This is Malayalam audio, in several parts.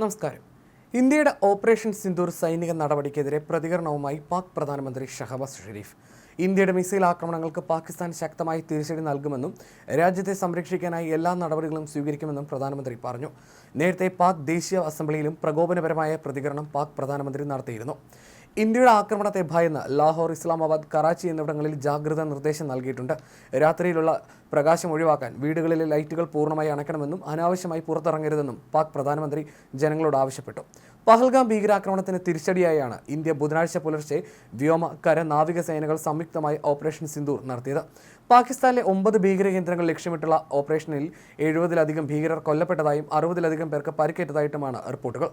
നമസ്കാരം. ഇന്ത്യയുടെ ഓപ്പറേഷൻ സിന്ദൂർ സൈനിക നടപടിക്കെതിരെ പ്രതികരണവുമായി പാക് പ്രധാനമന്ത്രി ഷഹബാസ് ഷെരീഫ്. ഇന്ത്യയുടെ മിസൈൽ ആക്രമണങ്ങൾക്ക് പാകിസ്ഥാൻ ശക്തമായി തിരിച്ചടി നൽകുമെന്നും രാജ്യത്തെ സംരക്ഷിക്കാനായി എല്ലാ നടപടികളും സ്വീകരിക്കുമെന്നും പ്രധാനമന്ത്രി പറഞ്ഞു. നേരത്തെ പാക് ദേശീയ അസംബ്ലിയിലും പ്രകോപനപരമായ പ്രതികരണം പാക് പ്രധാനമന്ത്രി നടത്തിയിരുന്നു. ഇന്ത്യയുടെ ആക്രമണത്തെ ഭയന്ന് ലാഹോർ, ഇസ്ലാമാബാദ്, കറാച്ചി എന്നിവിടങ്ങളിൽ ജാഗ്രതാ നിർദ്ദേശം നൽകിയിട്ടുണ്ട്. രാത്രിയിലുള്ള പ്രകാശം ഒഴിവാക്കാൻ വീടുകളിലെ ലൈറ്റുകൾ പൂർണ്ണമായി അണയ്ക്കണമെന്നും അനാവശ്യമായി പുറത്തിറങ്ങരുതെന്നും പാക് പ്രധാനമന്ത്രി ജനങ്ങളോട് ആവശ്യപ്പെട്ടു. പഹൽഗാം ഭീകരാക്രമണത്തിന് തിരിച്ചടിയായാണ് ഇന്ത്യ ബുധനാഴ്ച പുലർച്ചെ വ്യോമ, കര, നാവിക സേനകൾ സംയുക്തമായി ഓപ്പറേഷൻ സിന്ദൂർ നടത്തിയത്. പാകിസ്ഥാനിലെ 9 ഭീകര കേന്ദ്രങ്ങൾ ലക്ഷ്യമിട്ടുള്ള ഓപ്പറേഷനിൽ 70-ലധികം ഭീകരർ കൊല്ലപ്പെട്ടതായും 60-ലധികം പേർക്ക് പരിക്കേറ്റതായിട്ടുമാണ് റിപ്പോർട്ടുകൾ.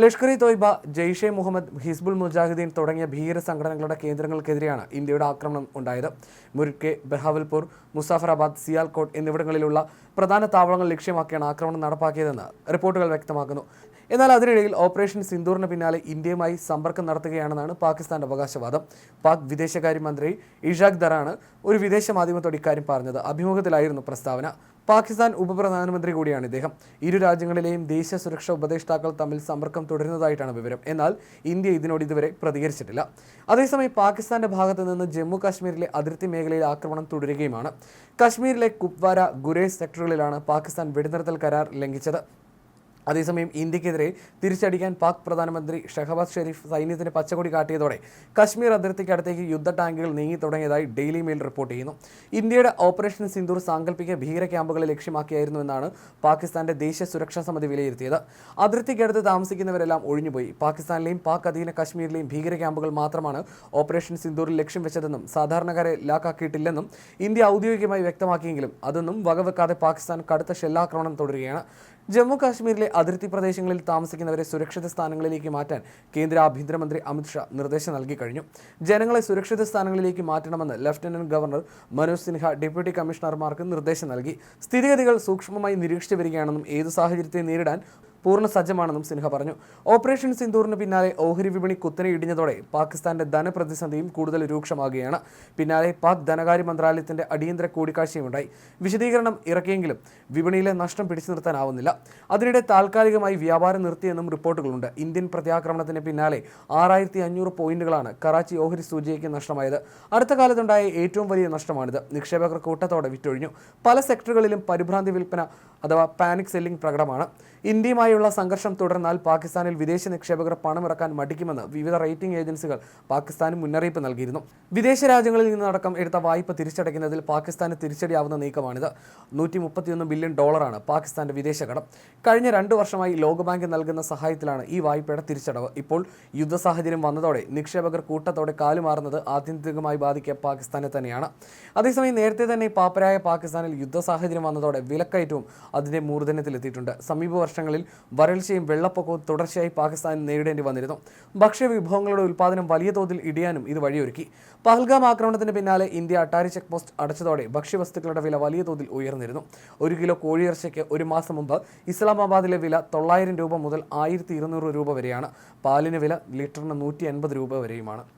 ലഷ്കർ-ഇ തോയ്ബ, ജെയ്ഷെ മുഹമ്മദ്, ഹിസ്ബുൾ മുജാഹിദ്ദീൻ തുടങ്ങിയ ഭീകര സംഘടനകളുടെ കേന്ദ്രങ്ങൾക്കെതിരെയാണ് ഇന്ത്യയുടെ ആക്രമണം ഉണ്ടായത്. മുരിക്കെ, ബഹാവൽപൂർ, മുസാഫറാബാദ്, സിയാൽകോട്ട് എന്നിവിടങ്ങളിലുള്ള പ്രധാന താവളങ്ങൾ ലക്ഷ്യമാക്കിയാണ് ആക്രമണം നടപ്പാക്കിയതെന്ന് റിപ്പോർട്ടുകൾ വ്യക്തമാക്കുന്നു. എന്നാൽ അതിനിടയിൽ ഓപ്പറേഷൻ സിന്ദൂറിന് പിന്നാലെ ഇന്ത്യയുമായി സമ്പർക്കം നടത്തുകയാണെന്നാണ് പാകിസ്ഥാന്റെ അവകാശവാദം. പാക് വിദേശകാര്യമന്ത്രി ഇഷാഖ് ദറാണ് ഒരു വിദേശ മാധ്യമത്തോട് ഇക്കാര്യം പറഞ്ഞത്. അഭിമുഖത്തിലായിരുന്നു പ്രസ്താവന. പാകിസ്ഥാൻ ഉപപ്രധാനമന്ത്രി കൂടിയാണ് ഇദ്ദേഹം. ഇരു രാജ്യങ്ങളിലെയും ദേശീയ സുരക്ഷാ ഉപദേഷ്ടാക്കൾ തമ്മിൽ സമ്പർക്കം തുടരുന്നതായിട്ടാണ് വിവരം. എന്നാൽ ഇന്ത്യ ഇതിനോട് ഇതുവരെ പ്രതികരിച്ചിട്ടില്ല. അതേസമയം പാകിസ്ഥാന്റെ ഭാഗത്തു നിന്ന് ജമ്മു കാശ്മീരിലെ അതിർത്തി മേഖലയിൽ ആക്രമണം തുടരുകയുമാണ്. കശ്മീരിലെ കുപ്വാര, ഗുരേസ് സെക്ടറുകളിലാണ് പാകിസ്ഥാൻ വെടിനിർത്തൽ കരാർ ലംഘിച്ചത്. അതേസമയം ഇന്ത്യക്കെതിരെ തിരിച്ചടിക്കാൻ പാക് പ്രധാനമന്ത്രി ഷഹബാസ് ഷെരീഫ് സൈന്യത്തിന് പച്ചക്കൊടി കാട്ടിയതോടെ കശ്മീർ അതിർത്തിക്കടുത്തേക്ക് യുദ്ധ ടാങ്കുകൾ നീങ്ങി തുടങ്ങിയതായി ഡെയിലി മെയിൽ റിപ്പോർട്ട് ചെയ്യുന്നു. ഇന്ത്യയുടെ ഓപ്പറേഷൻ സിന്ദൂർ സാങ്കല്പിക ഭീകര ക്യാമ്പുകളെ ലക്ഷ്യമാക്കിയായിരുന്നുവെന്നാണ് പാകിസ്ഥാന്റെ ദേശീയ സുരക്ഷാ സമിതി വിലയിരുത്തിയത്. അതിർത്തിക്കടുത്ത് താമസിക്കുന്നവരെല്ലാം ഒഴിഞ്ഞുപോയി. പാകിസ്ഥാനിലെയും പാക് അധീന കശ്മീരിലെയും ഭീകര ക്യാമ്പുകൾ മാത്രമാണ് ഓപ്പറേഷൻ സിന്ദൂറിൽ ലക്ഷ്യം വെച്ചതെന്നും സാധാരണക്കാരെ ലാക്കാക്കിയിട്ടില്ലെന്നും ഇന്ത്യ ഔദ്യോഗികമായി വ്യക്തമാക്കിയെങ്കിലും അതൊന്നും വകവെക്കാതെ പാകിസ്ഥാൻ കടുത്ത ഷെല്ലാക്രമണം തുടരുകയാണ്. ജമ്മു കാശ്മീരിലെ അതിർത്തി പ്രദേശങ്ങളിൽ താമസിക്കുന്നവരെ സുരക്ഷിത സ്ഥാനങ്ങളിലേക്ക് മാറ്റാൻ കേന്ദ്ര ആഭ്യന്തരമന്ത്രി അമിത്ഷാ നിർദ്ദേശം നൽകി കഴിഞ്ഞു. ജനങ്ങളെ സുരക്ഷിത സ്ഥാനങ്ങളിലേക്ക് മാറ്റണമെന്ന് lieutenant governor Manoj Sinha deputy കമ്മീഷണർമാർക്ക് നിർദ്ദേശം നൽകി. സ്ഥിതിഗതികൾ സൂക്ഷ്മമായി നിരീക്ഷിച്ചു വരികയാണെന്നും ഏതു സാഹചര്യത്തെ നേരിടാൻ പൂർണ്ണ സജ്ജമാണെന്നും സിൻഹ പറഞ്ഞു. ഓപ്പറേഷൻ സിന്ദൂറിന് പിന്നാലെ ഓഹരി വിപണി കുത്തനെ ഇടിഞ്ഞതോടെ പാകിസ്ഥാന്റെ ധനപ്രതിസന്ധിയും കൂടുതൽ രൂക്ഷമാകുകയാണ്. പിന്നാലെ പാക് ധനകാര്യ മന്ത്രാലയത്തിന്റെ അടിയന്തര കൂടിക്കാഴ്ചയുണ്ടായി. വിശദീകരണം ഇറക്കിയെങ്കിലും വിപണിയിലെ നഷ്ടം പിടിച്ചു നിർത്താനാവുന്നില്ല. അതിനിടെ താൽക്കാലികമായി വ്യാപാരം നിർത്തിയെന്നും റിപ്പോർട്ടുകളുണ്ട്. ഇന്ത്യൻ പ്രത്യാക്രമണത്തിന് പിന്നാലെ 6500 പോയിന്റുകളാണ് കറാച്ചി ഓഹരി സൂചികയ്ക്ക് നഷ്ടമായത്. അടുത്ത കാലത്തുണ്ടായ ഏറ്റവും വലിയ നഷ്ടമാണിത്. നിക്ഷേപകർ കൂട്ടത്തോടെ വിറ്റൊഴിഞ്ഞു. പല സെക്ടറുകളിലും പരിഭ്രാന്തി വിൽപ്പന അഥവാ പാനിക് സെല്ലിംഗ് പ്രകടമാണ്. ഇന്ത്യയുമായുള്ള സംഘർഷം തുടർന്നാൽ പാകിസ്ഥാനിൽ വിദേശ നിക്ഷേപകർ പണമിറക്കാൻ മടിക്കുമെന്ന് വിവിധ റേറ്റിംഗ് ഏജൻസികൾ പാകിസ്ഥാന് മുന്നറിയിപ്പ് നൽകിയിരുന്നു. വിദേശ രാജ്യങ്ങളിൽ നിന്നടക്കം എടുത്ത വായ്പ തിരിച്ചടയ്ക്കുന്നതിൽ പാകിസ്ഥാന് തിരിച്ചടിയാവുന്ന നീക്കമാണിത്. $131 ബില്യൺ പാകിസ്ഥാന്റെ വിദേശ കടം. കഴിഞ്ഞ 2 വർഷമായി ലോകബാങ്ക് നൽകുന്ന സഹായത്തിലാണ് ഈ വായ്പയുടെ തിരിച്ചടവ്. ഇപ്പോൾ യുദ്ധ സാഹചര്യം വന്നതോടെ നിക്ഷേപകർ കൂട്ടത്തോടെ കാലുമാറുന്നത് ആത്യന്തികമായി ബാധിക്കുക പാകിസ്ഥാനെ തന്നെയാണ്. അതേസമയം നേരത്തെ തന്നെ പാപ്പരായ പാകിസ്ഥാനിൽ യുദ്ധ സാഹചര്യം വന്നതോടെ വിലക്കയറ്റവും അതിന്റെ മൂർധന്യത്തിലെത്തിയിട്ടുണ്ട്. സമീപ വർഷങ്ങളിൽ വരൾച്ചയും വെള്ളപ്പൊക്കവും തുടർച്ചയായി പാകിസ്ഥാൻ നേരിടേണ്ടി വന്നിരുന്നു. ഭക്ഷ്യവിഭവങ്ങളുടെ ഉൽപ്പാദനം വലിയ തോതിൽ ഇടിയാനും ഇത് വഴിയൊരുക്കി. പഹൽഗാം ആക്രമണത്തിന് പിന്നാലെ ഇന്ത്യ അട്ടാരി ചെക്ക് പോസ്റ്റ് അടച്ചതോടെ ഭക്ഷ്യവസ്തുക്കളുടെ വില വലിയ തോതിൽ ഉയർന്നിരുന്നു. 1 കിലോ കോഴിയിറച്ചിക്ക് ഒരു മാസം മുമ്പ് ഇസ്ലാമാബാദിലെ വില $900 മുതൽ $1200 വരെയാണ്. പാലിന് വില ലിറ്ററിന് $180 വരെയുമാണ്.